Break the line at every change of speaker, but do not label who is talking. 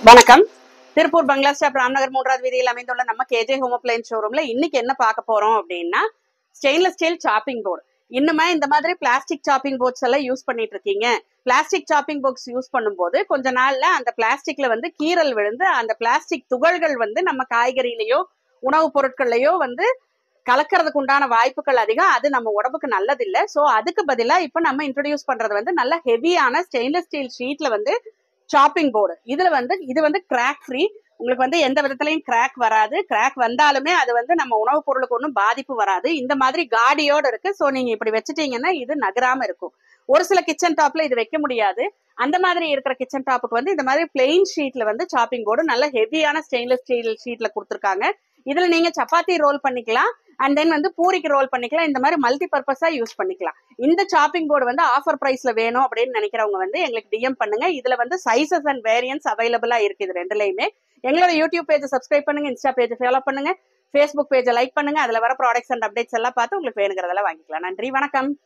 வணக்கம். திருப்பூர் பங்களா ஸ்டாப் ராம்நகர் 3வது வீதியில் அமைந்துள்ள நம்ம கேஜே ஹோம் அப்ளையன்ஸ் ஷோரூம்ல இன்னைக்கு என்ன பார்க்க போறோம் அப்படின்னா, ஸ்டெயின்லெஸ் ஸ்டீல் சாப்பிங் போர்டு. இன்னுமே இந்த மாதிரி பிளாஸ்டிக் சாப்பிங் போர்ட்ஸ் எல்லாம் யூஸ் பண்ணிட்டு இருக்கீங்க. பிளாஸ்டிக் சாப்பிங் போர்ட்ஸ் யூஸ் பண்ணும்போது கொஞ்ச நாள்ல அந்த பிளாஸ்டிக்ல கீறல் விழுந்து அந்த பிளாஸ்டிக் துகள்கள் நம்ம காய்கறியிலயோ உணவுப் பொருட்கள்லயோ கலக்கிறதுக்கு உண்டான வாய்ப்புகள் அதிகம். அது நம்ம உடம்புக்கு நல்லது இல்லை. ஸோ அதுக்கு பதிலா இப்ப நம்ம இன்ட்ரோடியூஸ் பண்றது நல்ல ஹெவியான ஸ்டெயின்லெஸ் ஸ்டீல் ஷீட்ல சாப்பிங் போர்டு. இது கிராக் ஃப்ரீ. உங்களுக்கு எந்த விதத்திலையும் கிராக் வராது. கிராக் வந்தாலுமே அது நம்ம உணவுப் பொருளுக்கு ஒன்றும் பாதிப்பு வராது. இந்த மாதிரி காடியோட இருக்கு. ஸோ நீங்க இப்படி வச்சுட்டீங்கன்னா இது நகராம இருக்கும். ஒரு சில கிச்சன் டாப்ல இது வைக்க முடியாது. அந்த மாதிரி இருக்கிற கிச்சன் டாப்புக்கு இந்த மாதிரி பிளெயின் ஷீட்ல சாப்பிங் போர்டு நல்ல ஹெவியான ஸ்டெயின்லெஸ் ஸ்டீல் ஷீட்ல கொடுத்துருக்காங்க. இதுல நீங்க சப்பாத்தி ரோல் பண்ணிக்கலாம், அண்ட் தென் பூரிக்கு ரோல் பண்ணிக்கலாம். இந்த மாதிரி மல்டி பர்பஸா யூஸ் பண்ணிக்கலாம். இந்த சாப்பிங் போர்டு ஆஃபர் பிரைஸ்ல வேணும் அப்படின்னு நினைக்கிறவங்க எங்களுக்கு டிஎம் பண்ணுங்க. இதுல சைசஸ் அண்ட் வேரியன்ஸ் அவைலபிளா இருக்கு. இது ரெண்டுலயுமே எங்களோட யூடியூப் பேஜ் சப்ஸ்கிரைப் பண்ணுங்க, இன்ஸ்டா பேஜ் ஃபாலோ பண்ணுங்க, ஃபேஸ்புக் பேஜை லைக் பண்ணுங்க. அதுல வர ப்ராடக்ட்ஸ் அண்ட் அப்டேட்ஸ் எல்லாம் பார்த்து உங்களுக்கு வேணுங்கிறதெல்லாம் வாங்கிக்கலாம். நன்றி, வணக்கம்.